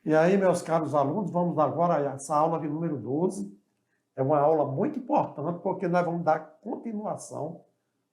E aí, meus caros alunos, vamos agora a essa aula de número 12. É uma aula muito importante, porque nós vamos dar continuação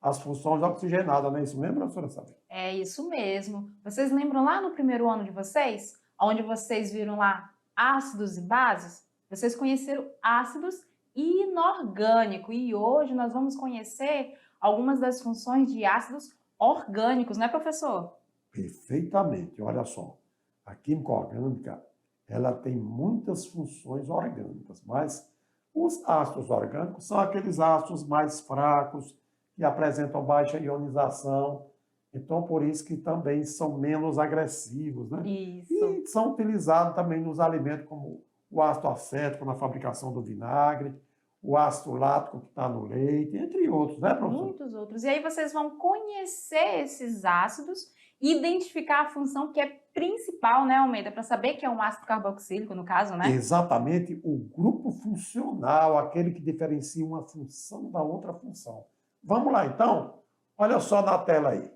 às funções oxigenadas, não é isso mesmo, professora Sabrina? É isso mesmo. Vocês lembram lá no primeiro ano de vocês, onde vocês viram lá ácidos e bases? Vocês conheceram ácidos inorgânicos e hoje nós vamos conhecer algumas das funções de ácidos orgânicos, né, professor? Perfeitamente. Olha só, a química orgânica, ela tem muitas funções orgânicas, mas os ácidos orgânicos são aqueles ácidos mais fracos, que apresentam baixa ionização, então por isso que também são menos agressivos, né? Isso. E são utilizados também nos alimentos como o ácido acético na fabricação do vinagre, o ácido lático que está no leite, entre outros, né, professor? Muitos outros. E aí vocês vão conhecer esses ácidos e identificar a função que é principal, né, Almeida, para saber que é um ácido carboxílico, no caso, né? Exatamente o grupo funcional, aquele que diferencia uma função da outra função. Vamos lá, então? Olha só na tela aí.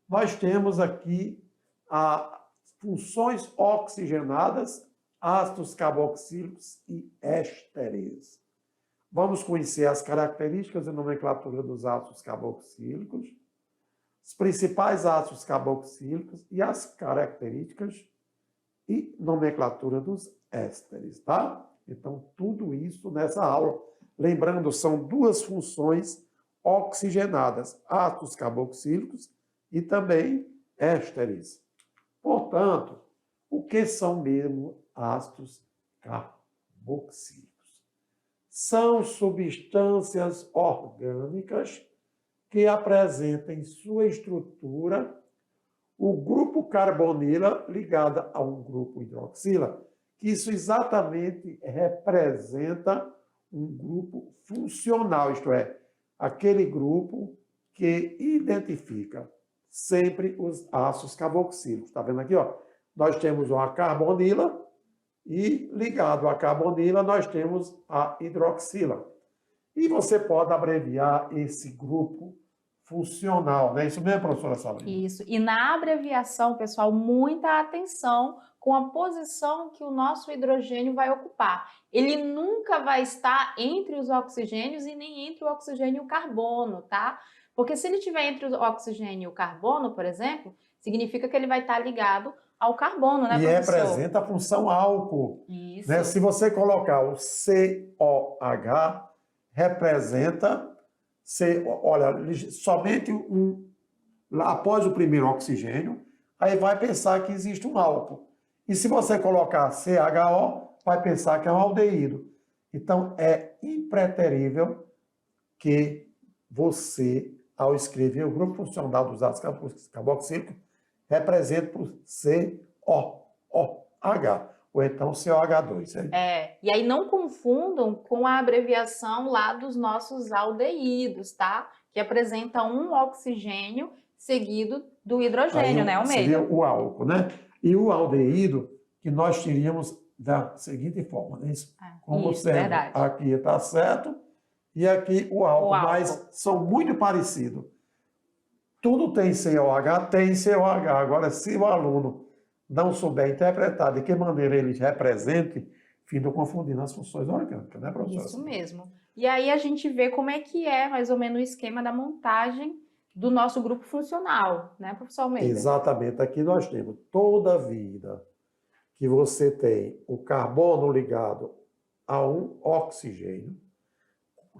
Nós temos aqui as funções oxigenadas, ácidos carboxílicos e ésteres. Vamos conhecer as características e nomenclatura dos ácidos carboxílicos, os principais ácidos carboxílicos e as características e nomenclatura dos ésteres, tá? Então, tudo isso nessa aula. Lembrando, são duas funções oxigenadas, ácidos carboxílicos e também ésteres. Portanto, o que são mesmo ácidos carboxílicos? São substâncias orgânicas que apresentam em sua estrutura o grupo carbonila ligado a um grupo hidroxila, que isso exatamente representa um grupo funcional, isto é, aquele grupo que identifica sempre os ácidos carboxílicos. Está vendo aqui? Ó? Nós temos uma carbonila e ligado à carbonila nós temos a hidroxila. E você pode abreviar esse grupo funcional, não é isso mesmo, professora Sabrina? Isso. E na abreviação, pessoal, muita atenção com a posição que o nosso hidrogênio vai ocupar. Ele nunca vai estar entre os oxigênios e nem entre o oxigênio e o carbono, tá? Porque se ele estiver entre o oxigênio e o carbono, por exemplo, significa que ele vai estar ligado ao carbono, né, E professor? representa a função álcool. Isso. Né? Se você colocar o COH, representa, olha, somente após o primeiro oxigênio, aí vai pensar que existe um álcool. E se você colocar CHO, vai pensar que é um aldeído. Então, é impreterível que você, ao escrever o grupo funcional dos ácidos carboxílicos, represente por COOH, ou então COH2. E aí não confundam com a abreviação lá dos nossos aldeídos, tá? Que apresenta um oxigênio seguido do hidrogênio, né, Almeida? Seria o álcool, né? E o aldeído que nós teríamos da seguinte forma, né? Como isso, sendo, verdade. aqui está certo, e aqui o álcool, mas são muito parecidos. Tudo tem COH, tem COH. Agora, se o aluno não souber interpretar de que maneira ele represente, fica confundindo as funções orgânicas, né, professora? Isso mesmo. E aí a gente vê como é que é mais ou menos o esquema da montagem do nosso grupo funcional, né, professor Almeida? Exatamente. Aqui nós temos toda a vida que você tem o carbono ligado a um oxigênio,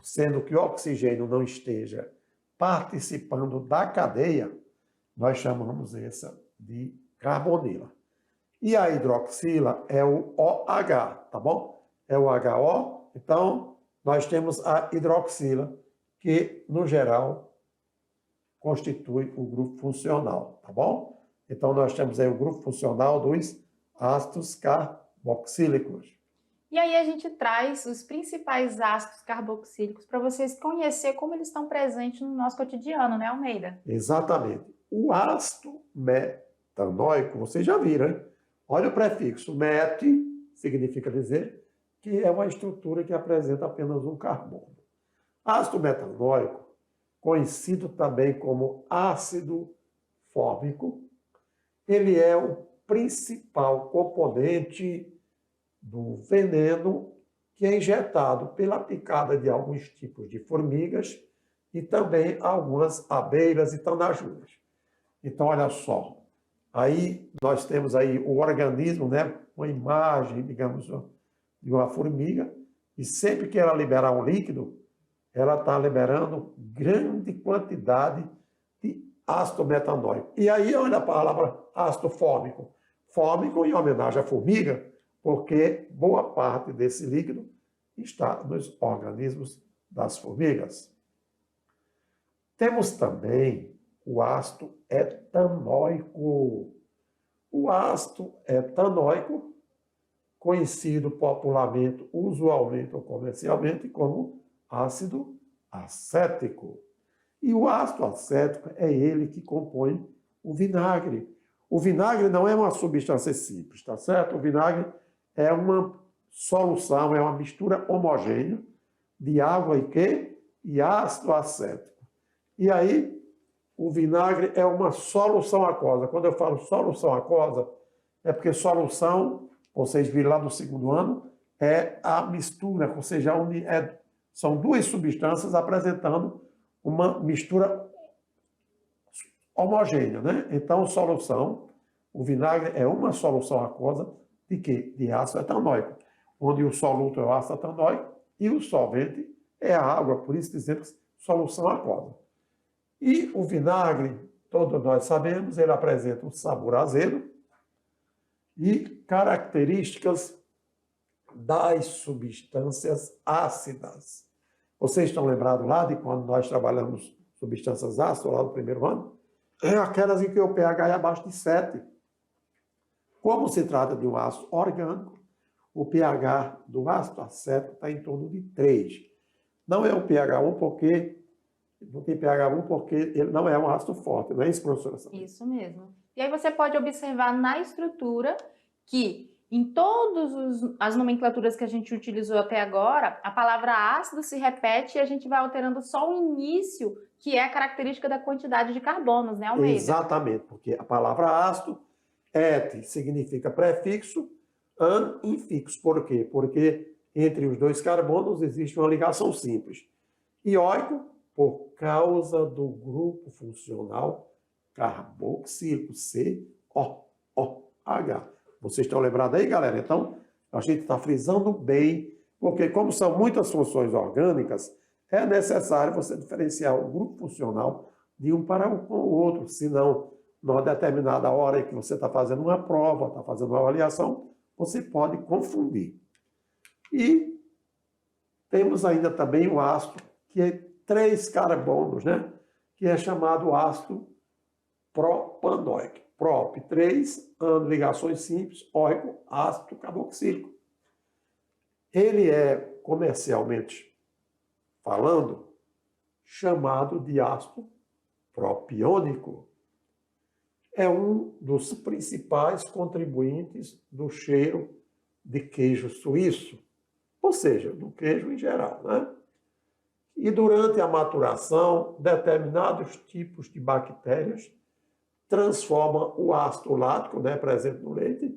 sendo que o oxigênio não esteja participando da cadeia, nós chamamos essa de carbonila. E a hidroxila é o OH, tá bom? É o HO. Então, nós temos a hidroxila, que, no geral, constitui o grupo funcional, tá bom? Então, nós temos aí o grupo funcional dos ácidos carboxílicos. E aí a gente traz os principais ácidos carboxílicos para vocês conhecer como eles estão presentes no nosso cotidiano, né, Almeida? Exatamente. O ácido metanóico, vocês já viram, hein? Olha o prefixo, met, significa dizer que é uma estrutura que apresenta apenas um carbono. Ácido metanóico, conhecido também como ácido fórmico, ele é o principal componente do veneno que é injetado pela picada de alguns tipos de formigas e também algumas abelhas e tanajuras. Então, olha só, aí nós temos aí o organismo, né, uma imagem, digamos, de uma formiga, e sempre que ela liberar um líquido, ela está liberando grande quantidade de ácido metanóico. E aí, olha a palavra ácido fórmico. Fórmico em homenagem à formiga, porque boa parte desse líquido está nos organismos das formigas. Temos também o ácido etanóico. O ácido etanóico, conhecido popularmente, usualmente ou comercialmente, como ácido acético. E o ácido acético é ele que compõe o vinagre. O vinagre não é uma substância simples, tá certo? O vinagre é uma solução, é uma mistura homogênea de água e quê? E ácido acético. E aí, o vinagre é uma solução aquosa. Quando eu falo solução aquosa, é porque solução, vocês viram lá no segundo ano, é a mistura, ou seja, são duas substâncias apresentando uma mistura homogênea, né? Então, solução, o vinagre é uma solução aquosa de quê? De ácido etanóico, onde o soluto é o ácido etanóico e o solvente é a água, por isso dizemos solução aquosa. E o vinagre, todos nós sabemos, ele apresenta um sabor azedo e características das substâncias ácidas. Vocês estão lembrados lá de quando nós trabalhamos substâncias ácidas, lá no primeiro ano? É aquelas em que o pH é abaixo de 7. Como se trata de um ácido orgânico, o pH do ácido acético está em torno de 3. Não é o pH 1 porque não tem pH 1 porque ele não é um ácido forte, não é isso, professora? Isso mesmo. E aí você pode observar na estrutura que em todas as nomenclaturas que a gente utilizou até agora, a palavra ácido se repete e a gente vai alterando só o início, que é a característica da quantidade de carbonos, né, Almeida? Exatamente, porque a palavra ácido, et, significa prefixo, an, infixo. Por quê? Porque entre os dois carbonos existe uma ligação simples. Ióico, por causa do grupo funcional carboxílico, COOH. Vocês estão lembrados aí, galera? Então, a gente está frisando bem, porque como são muitas funções orgânicas, é necessário você diferenciar o grupo funcional de um para o outro, senão, numa determinada hora em que você está fazendo uma prova, está fazendo uma avaliação, você pode confundir. E temos ainda também o ácido, que é 3 carbonos, né? Que é chamado ácido propanóico. Prop, 3, ligações simples, óico, ácido carboxílico. Ele é, comercialmente falando, chamado de ácido propiônico. É um dos principais contribuintes do cheiro de queijo suíço, ou seja, do queijo em geral, né? E durante a maturação, determinados tipos de bactérias transformam o ácido lático, né, presente no leite,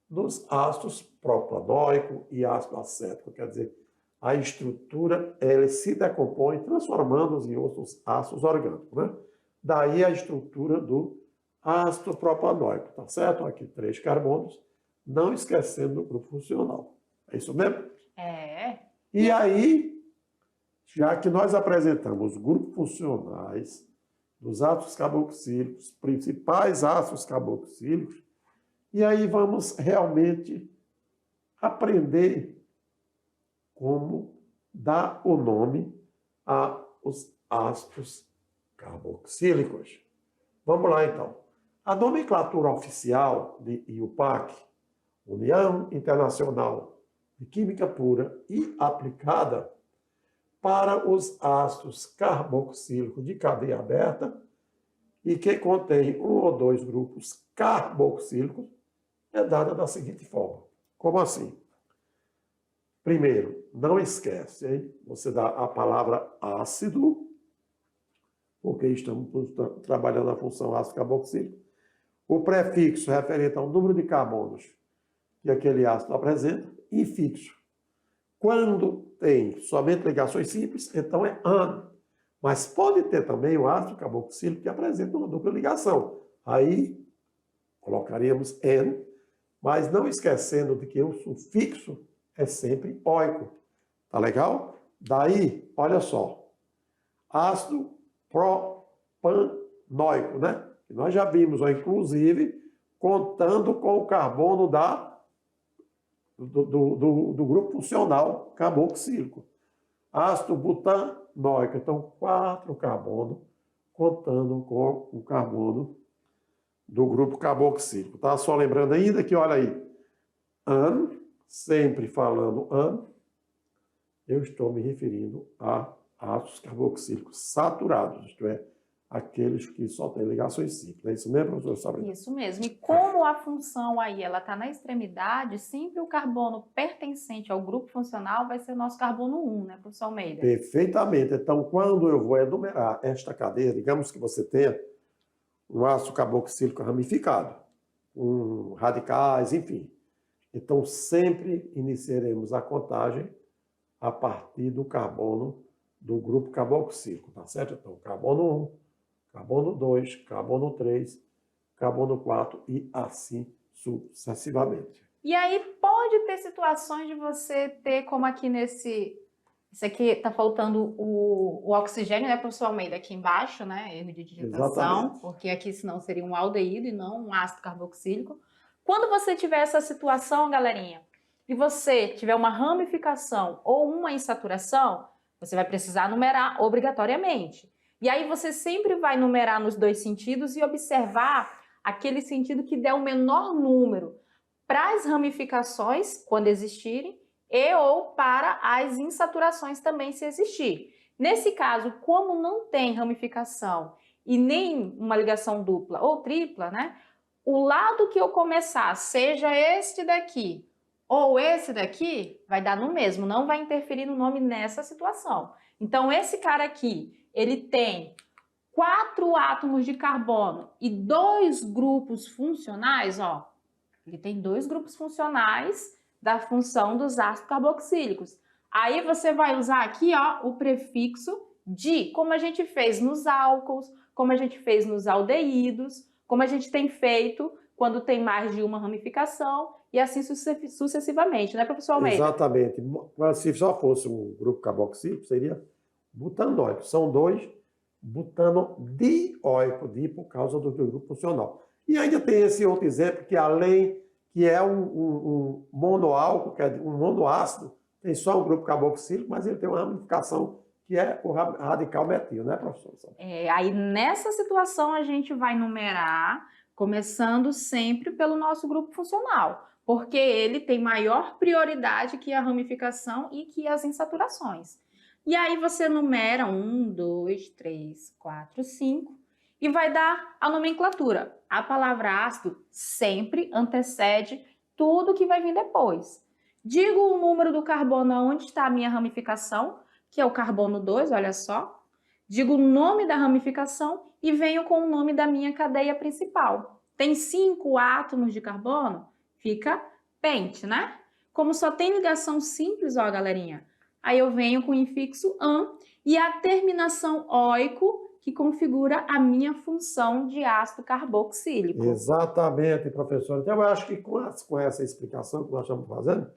nos ácidos propanóico e ácido acético. Quer dizer, a estrutura ele se decompõe, transformando-os em outros ácidos orgânicos, né? Daí a estrutura do ácido propanóico, tá certo? Aqui 3 carbonos, não esquecendo do grupo funcional. É isso mesmo? É. E aí, já que nós apresentamos grupos funcionais dos ácidos carboxílicos, principais ácidos carboxílicos, e aí vamos realmente aprender como dar o nome aos ácidos carboxílicos. Vamos lá, então. A nomenclatura oficial de IUPAC, União Internacional de Química Pura e Aplicada, para os ácidos carboxílicos de cadeia aberta e que contém 1 ou 2 grupos carboxílicos, é dada da seguinte forma. Como assim? Primeiro, não esquece, hein? Você dá a palavra ácido, porque estamos trabalhando a função ácido carboxílico. o prefixo referente ao número de carbonos que aquele ácido apresenta, infixo. Quando tem somente ligações simples, então é AN. Mas pode ter também o ácido carboxílico que apresenta uma dupla ligação. Aí colocaríamos N, mas não esquecendo de que o sufixo é sempre oico. Tá legal? Daí, olha só, ácido propanoico, né? Que nós já vimos, ó, inclusive, contando com o carbono do grupo funcional carboxílico. Ácido butanoico, então 4 carbonos, contando com o carbono do grupo carboxílico. Tá só lembrando ainda que, olha aí, AN, sempre falando AN, eu estou me referindo a ácidos carboxílicos saturados, isto é, aqueles que só têm ligações simples. É isso mesmo, professor Sabrina? Isso mesmo. E como a função aí ela está na extremidade, sempre o carbono pertencente ao grupo funcional vai ser o nosso carbono 1, né, professor Almeida? Perfeitamente. Então, quando eu vou enumerar esta cadeia, digamos que você tenha um ácido carboxílico ramificado, com radicais, enfim. Então, sempre iniciaremos a contagem a partir do carbono do grupo carboxílico, tá certo? Então, carbono 1, carbono 2, carbono 3, carbono 4 e assim sucessivamente. E aí pode ter situações de você ter, como aqui nesse... Isso aqui está faltando o oxigênio, né, professor Almeida, aqui embaixo, né, erro de digitação, Exatamente. porque aqui senão seria um aldeído e não um ácido carboxílico. Quando você tiver essa situação, galerinha, e você tiver uma ramificação ou uma insaturação, você vai precisar numerar obrigatoriamente. E aí você sempre vai numerar nos dois sentidos e observar aquele sentido que der o menor número para as ramificações, quando existirem, e ou para as insaturações também, se existir. Nesse caso, como não tem ramificação e nem uma ligação dupla ou tripla, né? O lado que eu começar, seja este daqui ou esse daqui, vai dar no mesmo, não vai interferir no nome nessa situação. Então, esse cara aqui, ele tem 4 átomos de carbono e 2 grupos funcionais, ó. Ele tem 2 grupos funcionais da função dos ácidos carboxílicos. Aí você vai usar aqui, ó, o prefixo di, como a gente fez nos álcools, como a gente fez nos aldeídos, como a gente tem feito quando tem mais de uma ramificação e assim sucessivamente, né, professor Almeida? Exatamente. Se só fosse um grupo carboxílico, seria butanóico. São 2 butanodioico, di por causa do grupo funcional. E ainda tem esse outro exemplo que além que é um monoálcool, que é um monoácido, tem só um grupo carboxílico, mas ele tem uma ramificação que é o radical metil, né, professor? Aí nessa situação a gente vai numerar, começando sempre pelo nosso grupo funcional, porque ele tem maior prioridade que a ramificação e que as insaturações. E aí você numera 1, 2, 3, 4, 5 e vai dar a nomenclatura. A palavra ácido sempre antecede tudo que vai vir depois. Digo o número do carbono onde está a minha ramificação, que é o carbono 2, olha só. Digo o nome da ramificação e venho com o nome da minha cadeia principal. Tem 5 átomos de carbono? Fica pente, né? Como só tem ligação simples, ó, galerinha, aí eu venho com o infixo an e a terminação oico, que configura a minha função de ácido carboxílico. Exatamente, professor. Então, eu acho que com essa explicação que nós estamos fazendo,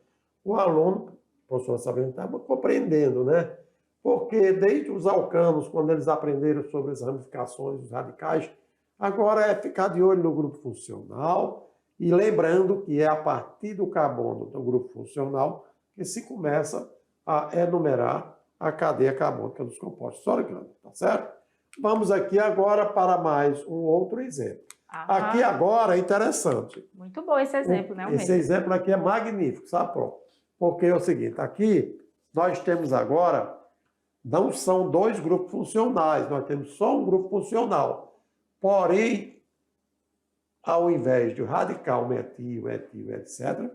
o aluno, o professor Sabrina, estava compreendendo, né? Porque desde os alcanos, quando eles aprenderam sobre as ramificações, os radicais, agora é ficar de olho no grupo funcional e lembrando que é a partir do carbono do grupo funcional que se começa a enumerar a cadeia carbônica dos compostos orgânicos, tá certo? Vamos aqui agora para mais um outro exemplo. Aqui agora é interessante. Muito bom esse exemplo, né? Esse exemplo aqui é magnífico, sabe, Pro? Porque é o seguinte, aqui nós temos agora, não são 2 grupos funcionais, nós temos só um grupo funcional. Porém, ao invés de radical metil, etil, etc.,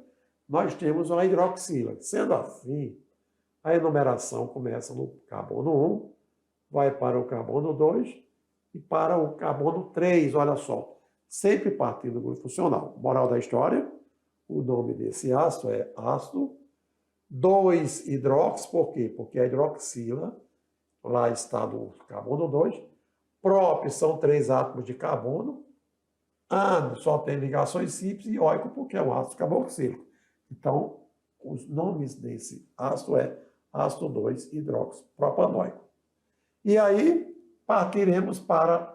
nós temos uma hidroxila. Sendo assim, a enumeração começa no carbono 1, vai para o carbono 2 e para o carbono 3, olha só. sempre partindo do grupo funcional. Moral da história, o nome desse ácido é ácido 2-hidrox, por quê? Porque a hidroxila, lá está no carbono 2, prop são 3 átomos de carbono, ano só tem ligações simples e óico porque é um ácido carboxílico. Então, os nomes desse ácido é ácido 2-hidroxipropanoico. E aí, partiremos para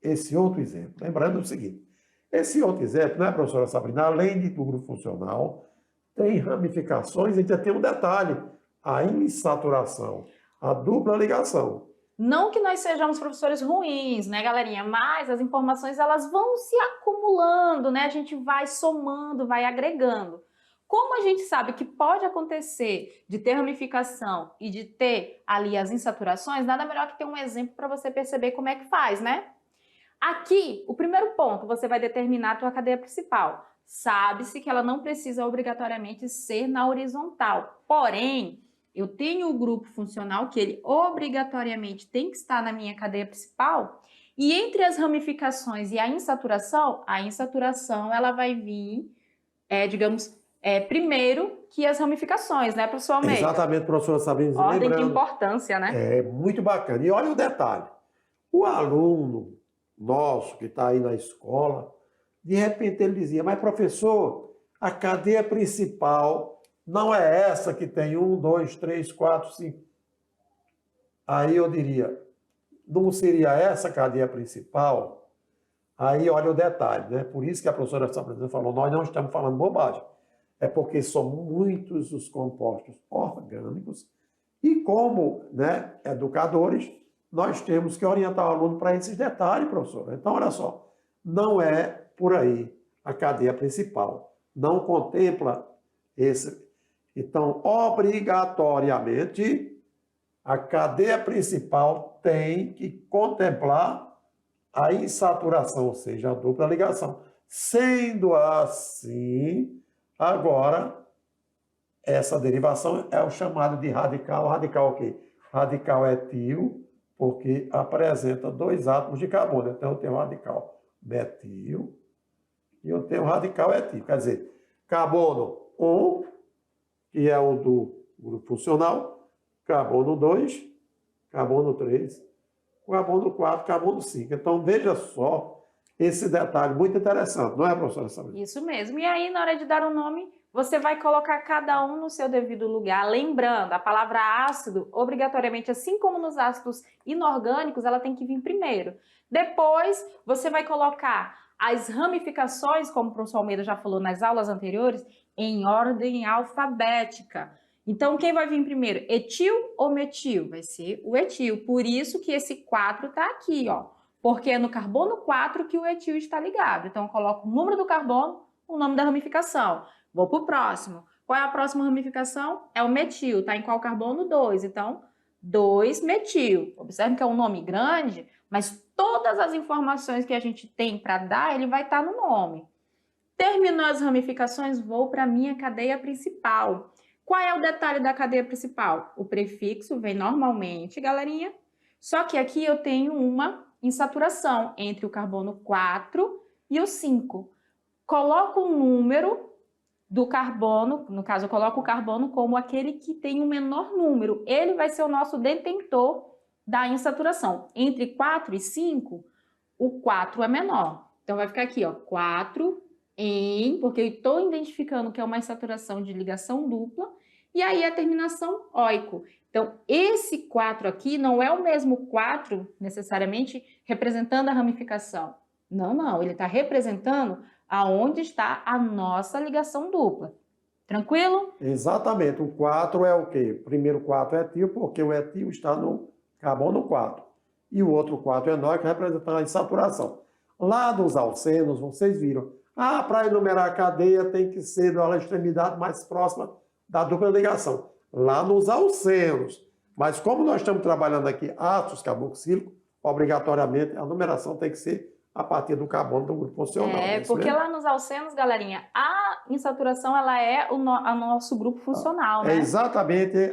esse outro exemplo. Lembrando o seguinte, esse outro exemplo, né, professora Sabrina, além do grupo funcional, tem ramificações, e ainda tem um detalhe, a insaturação, a dupla ligação. Não que nós sejamos professores ruins, né, galerinha? Mas as informações, elas vão se acumulando, né? A gente vai somando, vai agregando. Como a gente sabe que pode acontecer de ter ramificação e de ter ali as insaturações, nada melhor que ter um exemplo para você perceber como é que faz, né? Aqui, o primeiro ponto, você vai determinar a tua cadeia principal. Sabe-se que ela não precisa obrigatoriamente ser na horizontal. Porém, eu tenho o grupo funcional que ele obrigatoriamente tem que estar na minha cadeia principal. E entre as ramificações e a insaturação ela vai vir, digamos, primeiro que as ramificações, né, professor Almeida? Exatamente, professora Sabrina. Ordem de importância, né? É muito bacana. E olha o detalhe. O aluno nosso que está aí na escola, de repente ele dizia, mas professor, a cadeia principal não é essa que tem 1, 2, 3, 4, 5. Aí eu diria, não seria essa a cadeia principal? Aí olha o detalhe, né? Por isso que a professora Sabrina falou, nós não estamos falando bobagem. É porque são muitos os compostos orgânicos e como, né, educadores, nós temos que orientar o aluno para esses detalhes, professor. Então, olha só, não é por aí a cadeia principal. Não contempla esse. Então, obrigatoriamente, a cadeia principal tem que contemplar a insaturação, ou seja, a dupla ligação. Sendo assim, agora, essa derivação é o chamado de radical. Radical o quê? Radical etil, porque apresenta 2 átomos de carbono. Então, eu tenho o radical metil e eu tenho o radical etil. Quer dizer, carbono 1, que é o do grupo funcional, carbono 2, carbono 3, carbono 4, carbono 5. Então, veja só esse detalhe muito interessante, não é, professora Sabrina? Isso mesmo. E aí, na hora de dar o nome, você vai colocar cada um no seu devido lugar. Lembrando, a palavra ácido, obrigatoriamente, assim como nos ácidos inorgânicos, ela tem que vir primeiro. Depois, você vai colocar as ramificações, como o professor Almeida já falou nas aulas anteriores, em ordem alfabética. Então, quem vai vir primeiro? Etil ou metil? Vai ser o etil. Por isso que esse 4 está aqui, ó. Porque é no carbono 4 que o etil está ligado. Então, eu coloco o número do carbono, o nome da ramificação. Vou para o próximo. Qual é a próxima ramificação? É o metil. Está em qual carbono? 2. Então, 2-metil. Observe que é um nome grande, mas todas as informações que a gente tem para dar, ele vai estar no nome. Terminou as ramificações, vou para a minha cadeia principal. Qual é o detalhe da cadeia principal? O prefixo vem normalmente, galerinha. Só que aqui eu tenho uma insaturação entre o carbono 4 e o 5. Coloco o número do carbono, no caso eu coloco o carbono como aquele que tem o menor número. Ele vai ser o nosso detentor da insaturação. Entre 4 e 5, o 4 é menor. Então vai ficar aqui, ó, 4 em, porque eu estou identificando que é uma insaturação de ligação dupla, e aí a terminação oico. Então, esse 4 aqui não é o mesmo 4, necessariamente, representando a ramificação. Não, ele está representando aonde está a nossa ligação dupla. Tranquilo? Exatamente. O 4 é o quê? O primeiro 4 é etil, porque o etil está no carbono 4. E o outro 4 é nóico, representando a insaturação. Lá dos alcenos, vocês viram, para enumerar a cadeia tem que ser da extremidade mais próxima da dupla ligação. Lá nos alcenos. Mas como nós estamos trabalhando aqui ácidos carboxílicos, obrigatoriamente a numeração tem que ser a partir do carbono do grupo funcional. Porque lá nos alcenos, galerinha, a insaturação ela é o nosso grupo funcional, né? É exatamente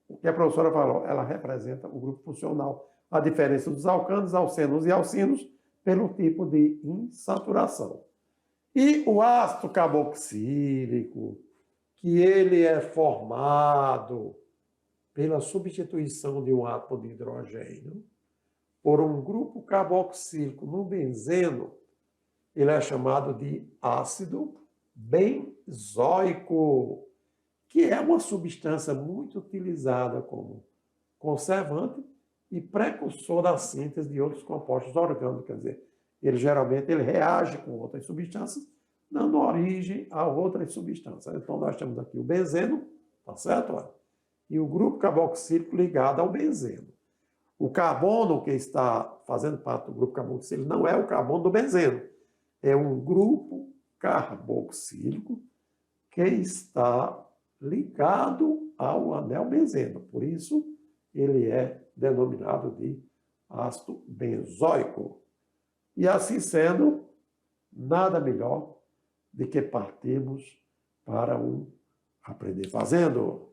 o que a professora falou. Ela representa o grupo funcional. A diferença dos alcanos, alcenos e alcinos pelo tipo de insaturação. E o ácido carboxílico, que ele é formado pela substituição de um átomo de hidrogênio por um grupo carboxílico no benzeno, ele é chamado de ácido benzoico, que é uma substância muito utilizada como conservante e precursor da síntese de outros compostos orgânicos. Quer dizer, ele reage com outras substâncias, dando origem a outras substâncias. Então, nós temos aqui o benzeno, tá certo? Olha, e o grupo carboxílico ligado ao benzeno. O carbono que está fazendo parte do grupo carboxílico não é o carbono do benzeno, é um grupo carboxílico que está ligado ao anel benzeno. Por isso, ele é denominado de ácido benzoico. E assim sendo, nada melhor do que partirmos para um aprender fazendo.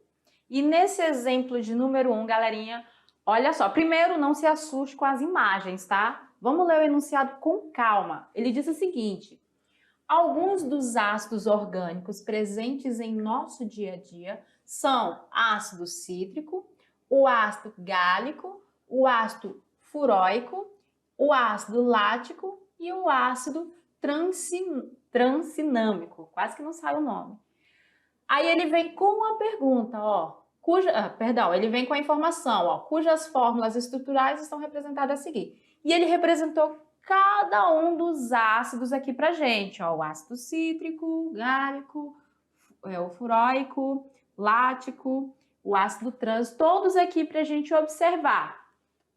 E nesse exemplo de número 1, galerinha, olha só, primeiro não se assuste com as imagens, tá? Vamos ler o enunciado com calma. Ele diz o seguinte: alguns dos ácidos orgânicos presentes em nosso dia a dia são ácido cítrico, o ácido gálico, o ácido furóico, o ácido lático e o ácido transinâmico. Quase que não sai o nome. Aí ele vem com uma pergunta, ó, ele vem com a informação, ó, cujas fórmulas estruturais estão representadas a seguir. E ele representou cada um dos ácidos aqui pra gente, ó, o ácido cítrico, gálico, o furóico, lático, o ácido trans, todos aqui pra gente observar.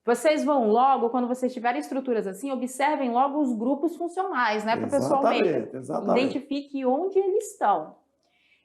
Vocês vão logo, quando vocês tiverem estruturas assim, observem logo os grupos funcionais, né, professor Almeida? Exatamente. Identifique onde eles estão.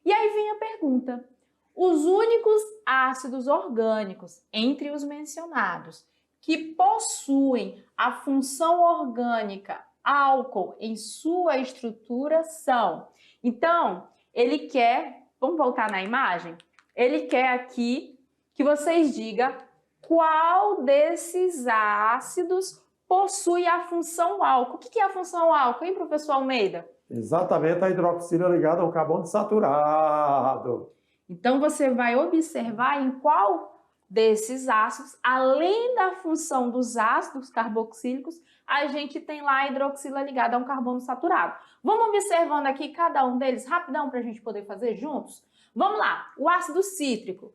E aí vem a pergunta: os únicos ácidos orgânicos entre os mencionados que possuem a função orgânica álcool em sua estrutura são. Então, ele quer, vamos voltar na imagem? Ele quer aqui que vocês digam qual desses ácidos possui a função álcool. O que é a função álcool, hein, professor Almeida? Exatamente, a hidroxila ligada ao carbono saturado. Então, você vai observar em qual desses ácidos, além da função dos ácidos carboxílicos, a gente tem lá a hidroxila ligada a um carbono saturado. Vamos observando aqui cada um deles rapidão para a gente poder fazer juntos? Vamos lá, o ácido cítrico.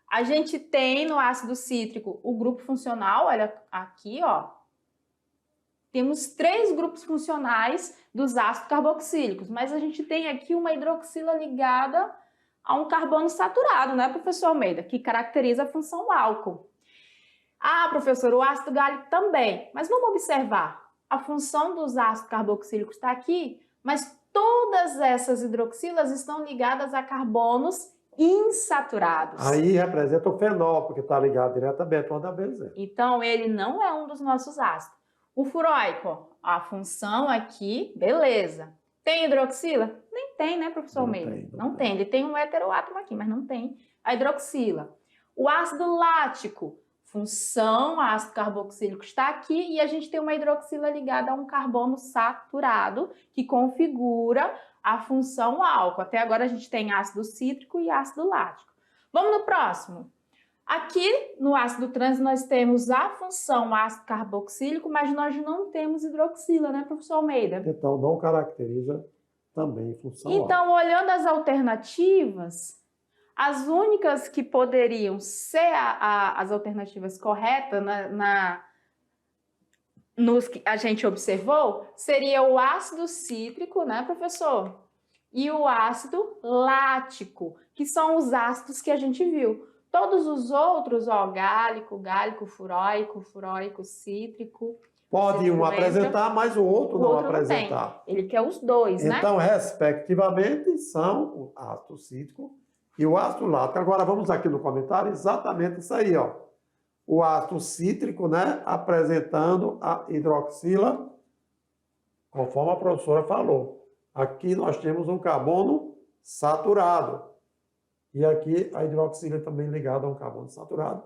A gente tem no ácido cítrico o grupo funcional, olha aqui, ó. Temos 3 grupos funcionais dos ácidos carboxílicos, mas a gente tem aqui uma hidroxila ligada a um carbono saturado, né, professor Almeida? Que caracteriza a função álcool. Ah, professor, o ácido gálico também. Mas vamos observar. A função dos ácidos carboxílicos está aqui, mas todas essas hidroxilas estão ligadas a carbonos insaturados. Aí representa o fenol, porque está ligado diretamente ao da benzeno. Então, ele não é um dos nossos ácidos. O furóico, a função aqui, beleza. Tem hidroxila? Nem tem, né, professor Almeida? Não tem. Ele tem um heteroátomo aqui, mas não tem a hidroxila. O ácido lático, função, ácido carboxílico está aqui e a gente tem uma hidroxila ligada a um carbono saturado que configura a função álcool. Até agora a gente tem ácido cítrico e ácido lático. Vamos no próximo. Aqui no ácido trans nós temos a função ácido carboxílico, mas nós não temos hidroxila, né, professor Almeida? Então não caracteriza também função álcool. Então, olhando as alternativas, as únicas que poderiam ser as alternativas corretas nos que a gente observou seria o ácido cítrico, né, professor? E o ácido lático, que são os ácidos que a gente viu. Todos os outros, ó, gálico, furóico, cítrico. Pode um apresentar, mas o outro não apresentar. Não tem. Ele quer os dois, né? Então, respectivamente, são o ácido cítrico e o ácido lático. Agora, vamos aqui no comentário, exatamente isso aí, ó. O ácido cítrico, né, apresentando a hidroxila, conforme a professora falou. Aqui nós temos um carbono saturado. E aqui a hidroxila também ligada a um carbono saturado,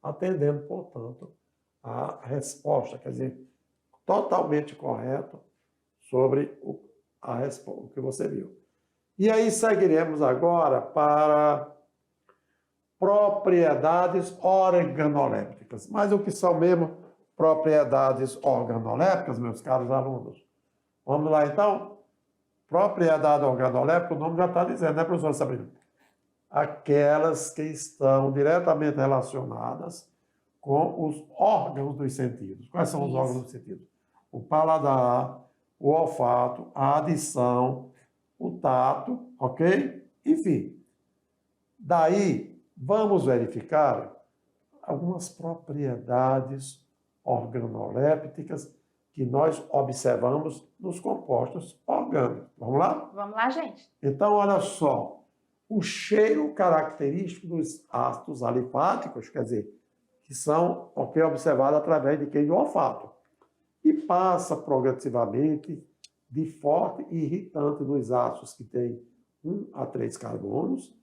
atendendo, portanto, a resposta. Quer dizer, totalmente correto sobre o que você viu. E aí seguiremos agora para propriedades organolépticas. Mas o que são mesmo propriedades organolépticas, meus caros alunos? Vamos lá, então? Propriedade organoléptica, o nome já está dizendo, né, professora Sabrina? Aquelas que estão diretamente relacionadas com os órgãos dos sentidos. Quais são os órgãos dos sentidos? O paladar, o olfato, a adição, o tato, ok? Enfim, daí vamos verificar algumas propriedades organolépticas que nós observamos nos compostos orgânicos. Vamos lá? Vamos lá, gente. Então, olha só. O cheiro característico dos ácidos alifáticos, quer dizer, que são observados através de quem? Do olfato. E passa progressivamente de forte e irritante nos ácidos que têm 1 a 3 carbonos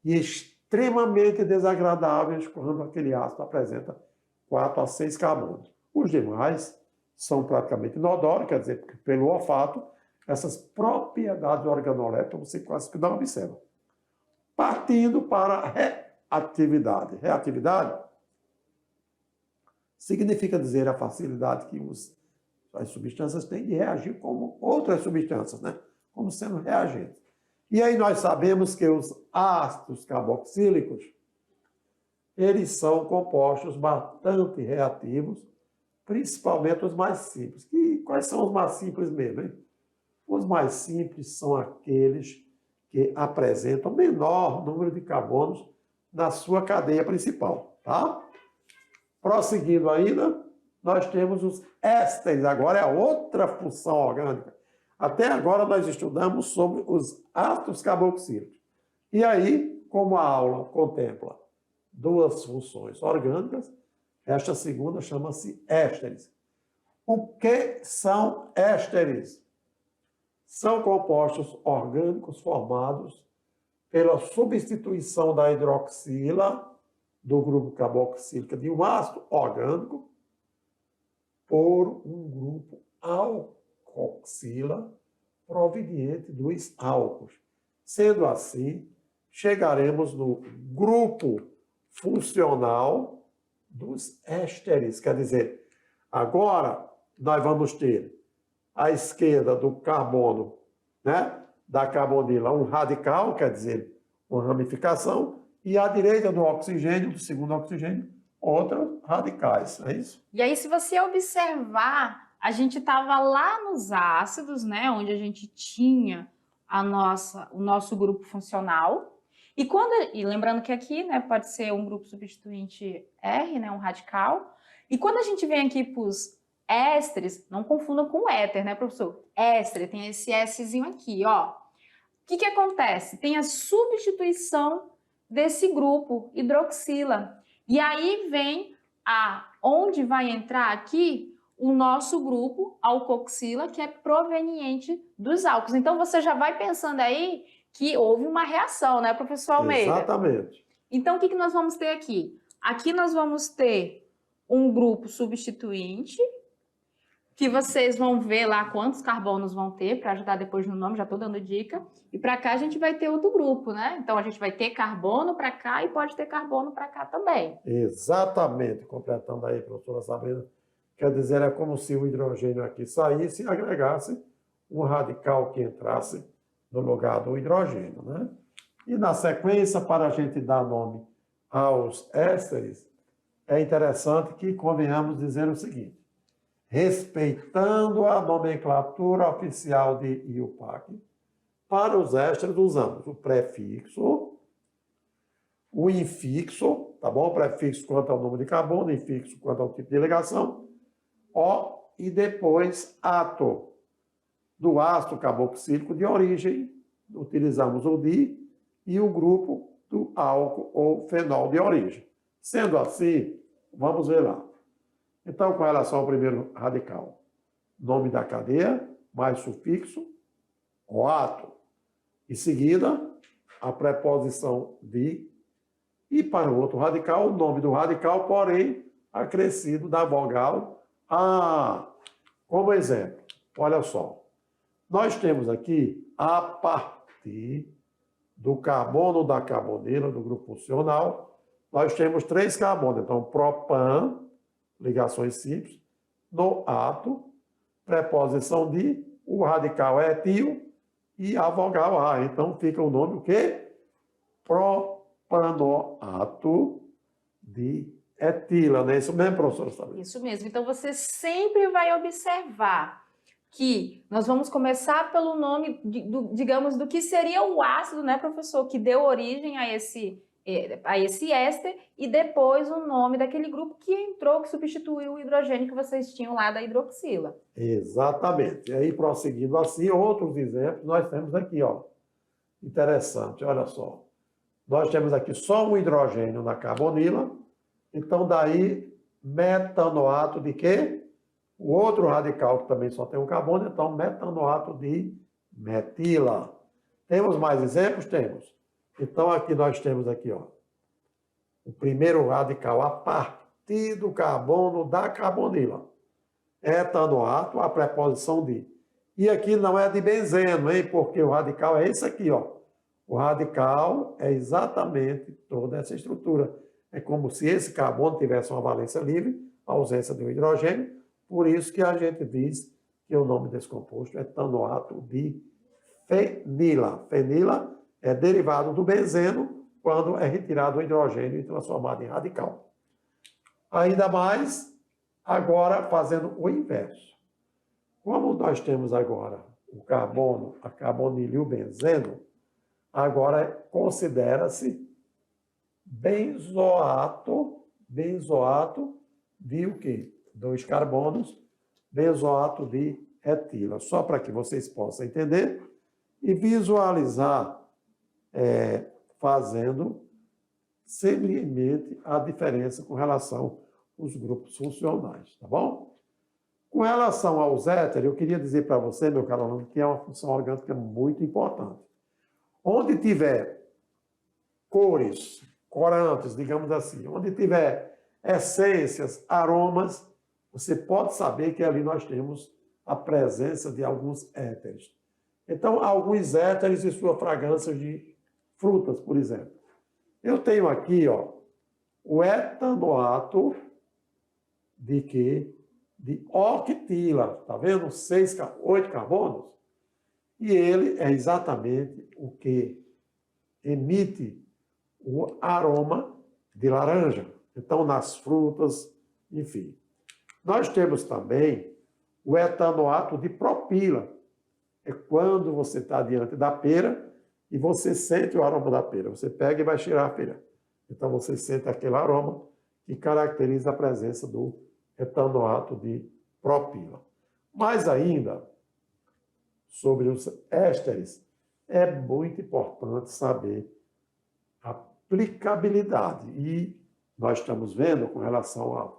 e extremamente desagradáveis quando aquele ácido apresenta 4 a 6 carbonos. Os demais são praticamente inodoros, quer dizer, porque pelo olfato, essas propriedades organolépticas você quase que não observa. Partindo para a reatividade. Reatividade significa dizer a facilidade que as substâncias têm de reagir como outras substâncias, né? Como sendo reagentes. E aí nós sabemos que os ácidos carboxílicos, eles são compostos bastante reativos, principalmente os mais simples. E quais são os mais simples mesmo, hein? Os mais simples são aqueles que apresentam menor número de carbonos na sua cadeia principal, tá? Prosseguindo ainda, nós temos os ésteres, agora é outra função orgânica. Até agora nós estudamos sobre os ácidos carboxílicos. E aí, como a aula contempla 2 funções orgânicas, esta segunda chama-se ésteres. O que são ésteres? São compostos orgânicos formados pela substituição da hidroxila do grupo carboxílico de um ácido orgânico por um grupo alcoxila proveniente dos álcools. Sendo assim, chegaremos no grupo funcional dos ésteres. Quer dizer, agora nós vamos ter à esquerda do carbono, né, da carbonila, um radical, quer dizer, uma ramificação, e à direita do oxigênio, do segundo oxigênio, outras radicais, é isso? E aí, se você observar, a gente estava lá nos ácidos, né, onde a gente tinha o nosso grupo funcional, e lembrando que aqui, né, pode ser um grupo substituinte R, né, um radical, e quando a gente vem aqui para os ésteres, não confundam com éter, né, professor? Éster, tem esse Szinho aqui, ó. O que acontece? Tem a substituição desse grupo, hidroxila. E aí vem onde vai entrar aqui o nosso grupo alcoxila, que é proveniente dos álcools. Então, você já vai pensando aí que houve uma reação, né, professor Almeida? Exatamente. Então, o que nós vamos ter aqui? Aqui nós vamos ter um grupo substituinte, que vocês vão ver lá quantos carbonos vão ter, para ajudar depois no nome, já estou dando dica. E para cá a gente vai ter outro grupo, né? Então a gente vai ter carbono para cá e pode ter carbono para cá também. Exatamente, completando aí, professora Sabrina. Quer dizer, é como se o hidrogênio aqui saísse e agregasse um radical que entrasse no lugar do hidrogênio, né? E na sequência, para a gente dar nome aos ésteres, é interessante que convenhamos dizer o seguinte: respeitando a nomenclatura oficial de IUPAC, para os ésteres usamos o prefixo, o infixo, tá bom? O prefixo quanto ao número de carbono, o infixo quanto ao tipo de ligação, O e depois ato. Do ácido carboxílico de origem, utilizamos o di e o grupo do álcool ou fenol de origem. Sendo assim, vamos ver lá. Então, com relação ao primeiro radical, nome da cadeia, mais sufixo, o ato. Em seguida, a preposição de. E para o outro radical, o nome do radical, porém, acrescido da vogal A. Como exemplo, olha só, nós temos aqui, a partir do carbono da carbonila, do grupo funcional, nós temos 3 carbonos. Então, propan, ligações simples, no átomo, preposição de, o radical é etil e a vogal A. Então, fica o nome o quê? Propanoato de etila, não é isso mesmo, professora Sabrina? Isso mesmo. Então, você sempre vai observar que nós vamos começar pelo nome, digamos, do que seria o ácido, né, professor, que deu origem a esse éster, e depois o nome daquele grupo que entrou, que substituiu o hidrogênio que vocês tinham lá da hidroxila. Exatamente. E aí, prosseguindo assim, outros exemplos, nós temos aqui, ó. Interessante, olha só. Nós temos aqui só um hidrogênio na carbonila, então daí metanoato de quê? O outro radical que também só tem um carbono, então metanoato de metila. Temos mais exemplos? Temos. Então aqui nós temos aqui, ó, o primeiro radical a partir do carbono da carbonila. Etanoato, a preposição de. E aqui não é de benzeno, hein? Porque o radical é esse aqui, ó. O radical é exatamente toda essa estrutura. É como se esse carbono tivesse uma valência livre, a ausência de um hidrogênio. Por isso que a gente diz que o nome desse composto é etanoato de fenila. Fenila é derivado do benzeno quando é retirado o hidrogênio e transformado em radical. Ainda mais, agora fazendo o inverso. Como nós temos agora o carbono, a carbonila e o benzeno, agora considera-se benzoato de o quê? 2 carbonos, benzoato de etila. Só para que vocês possam entender e visualizar fazendo simplesmente a diferença com relação aos grupos funcionais, tá bom? Com relação aos éteres, eu queria dizer para você, meu caro aluno, que é uma função orgânica muito importante. Onde tiver cores, corantes, digamos assim, onde tiver essências, aromas, você pode saber que ali nós temos a presença de alguns éteres. Então, alguns éteres e sua fragrância de frutas, por exemplo. Eu tenho aqui, ó, o etanoato de quê? De octila, tá vendo? 8 carbonos. E ele é exatamente o que emite o aroma de laranja. Então, nas frutas, enfim. Nós temos também o etanoato de propila. É quando você está diante da pera e você sente o aroma da pera. Você pega e vai cheirar a pera. Então, você sente aquele aroma que caracteriza a presença do etanoato de propila. Mais ainda, sobre os ésteres, é muito importante saber a aplicabilidade. E nós estamos vendo com relação a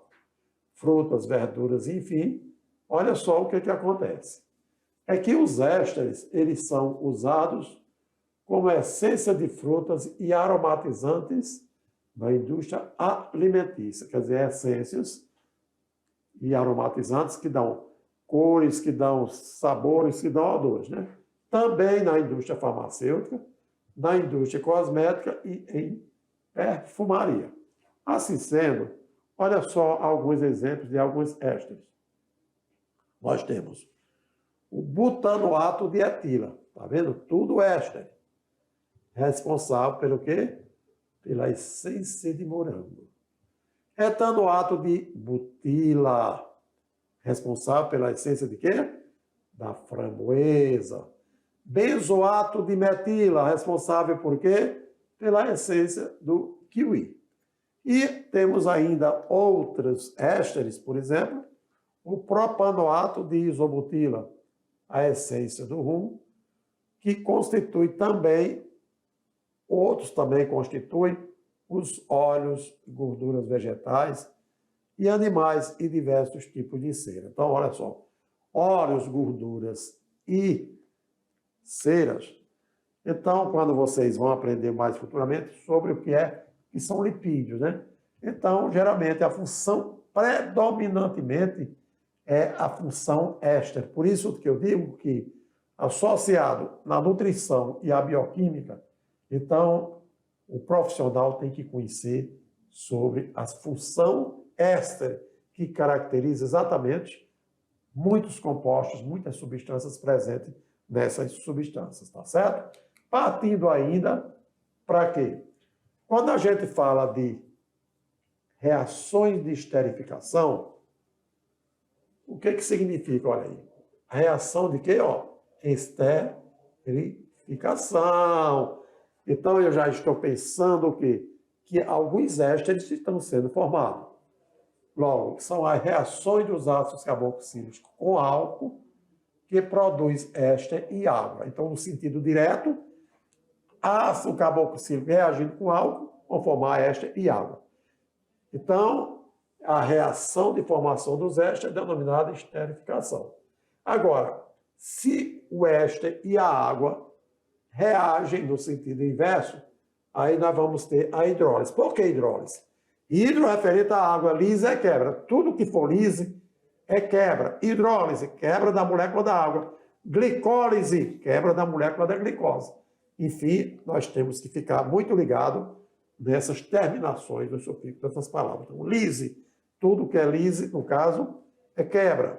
frutas, verduras, enfim, olha só o que acontece. É que os ésteres, eles são usados como essência de frutas e aromatizantes na indústria alimentícia, quer dizer, essências e aromatizantes que dão cores, que dão sabores, que dão odores, né? Também na indústria farmacêutica, na indústria cosmética e em perfumaria. Assim sendo, olha só alguns exemplos de alguns ésteres. Nós temos o butanoato de etila, tá vendo? Tudo éster. Responsável pelo quê? Pela essência de morango. Etanoato de butila, responsável pela essência de quê? Da framboesa. Benzoato de metila, responsável por quê? Pela essência do kiwi. E temos ainda outros ésteres, por exemplo, o propanoato de isobutila, a essência do rum, que constitui também, outros também constituem os óleos, gorduras vegetais e animais e diversos tipos de cera. Então, olha só, óleos, gorduras e ceras. Então, quando vocês vão aprender mais futuramente sobre o que são lipídios, né? Então, geralmente, a função predominantemente é a função éster. Por isso que eu digo que, associado na nutrição e a bioquímica, então o profissional tem que conhecer sobre a função éster, que caracteriza exatamente muitos compostos, muitas substâncias presentes nessas substâncias, tá certo? Partindo ainda para quê? Quando a gente fala de reações de esterificação, o que significa? Olha aí, a reação de quê? Ó, esterificação. Então, eu já estou pensando o quê? Que alguns ésteres estão sendo formados. Logo, são as reações dos ácidos carboxílicos com álcool que produz éster e água. Então, no sentido direto, ácido carboxílico reagindo com álcool vão formar éster e água. Então, a reação de formação dos ésteres é denominada esterificação. Agora, se o éster e a água reagem no sentido inverso, aí nós vamos ter a hidrólise. Por que hidrólise? Hidro referente à água, lise é quebra. Tudo que for lise é quebra. Hidrólise, quebra da molécula da água. Glicólise, quebra da molécula da glicose. Enfim, nós temos que ficar muito ligado nessas terminações do sufixo dessas palavras. Então, lise, tudo que é lise, no caso, é quebra.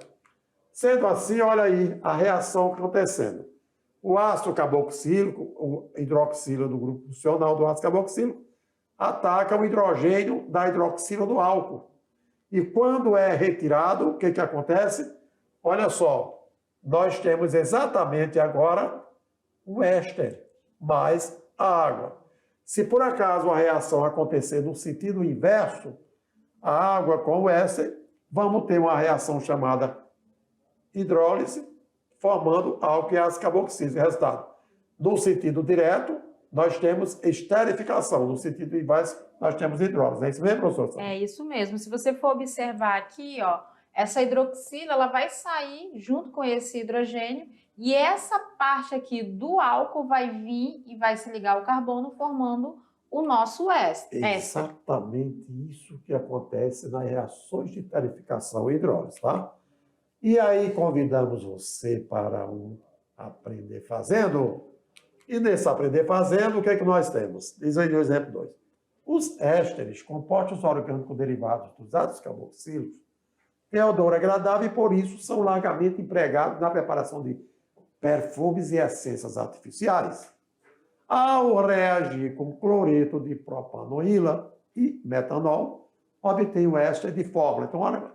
Sendo assim, olha aí a reação acontecendo. O ácido carboxílico, o hidroxila do grupo funcional do ácido carboxílico, ataca o hidrogênio da hidroxila do álcool. E quando é retirado, o que acontece? Olha só, nós temos exatamente agora o éster mais a água. Se por acaso a reação acontecer no sentido inverso, a água com o éster, vamos ter uma reação chamada hidrólise, formando álcool e ácido carboxílico. Resultado, no sentido direto, nós temos esterificação. No sentido inverso, nós temos hidrólise. É isso mesmo, professor? É isso mesmo. Se você for observar aqui, ó, essa hidroxila ela vai sair junto com esse hidrogênio e essa parte aqui do álcool vai vir e vai se ligar ao carbono, formando o nosso éster. Exatamente isso que acontece nas reações de esterificação e hidrólise, tá? E aí convidamos você para um Aprender Fazendo. E nesse Aprender Fazendo, o que é que nós temos? Diz aí no exemplo 2. Os ésteres, compostos orgânicos derivados dos ácidos carboxílicos, têm odor agradável e, por isso, são largamente empregados na preparação de perfumes e essências artificiais. Ao reagir com cloreto de propanoíla e metanol, obtém o éster de fórmula. Então, olha,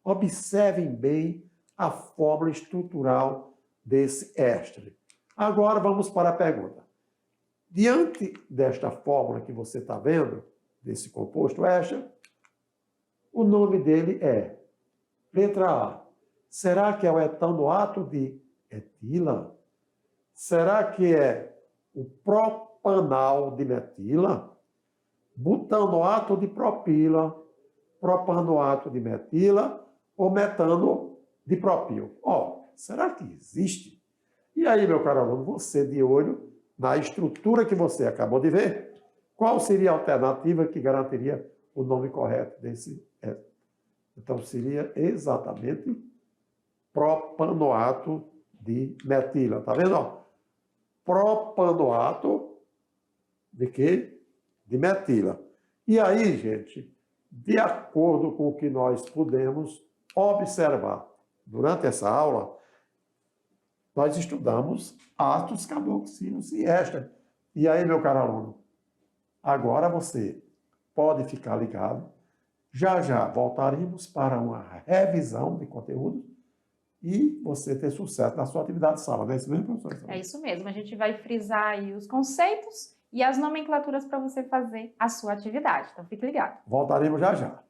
observem bem a fórmula estrutural desse éster. Agora vamos para a pergunta. Diante desta fórmula que você está vendo, desse composto éster, o nome dele é, letra A, será que é o etanoato de etila? Será que é o propanal de metila? Butanoato de propila, propanoato de metila ou metano de propil? Ó, será que existe? E aí, meu caro aluno, você de olho na estrutura que você acabou de ver, qual seria a alternativa que garantiria o nome correto desse éster? Então, seria exatamente propanoato de metila. Tá vendo? Ó? Propanoato de quê? De metila. E aí, gente, de acordo com o que nós pudemos observar durante essa aula, nós estudamos ácidos carboxílicos e éster. E aí, meu caro aluno, agora você pode ficar ligado. Já já voltaremos para uma revisão de conteúdo e você ter sucesso na sua atividade de sala. Não é isso mesmo, professor? É isso mesmo. A gente vai frisar aí os conceitos e as nomenclaturas para você fazer a sua atividade. Então, fique ligado. Voltaremos já já.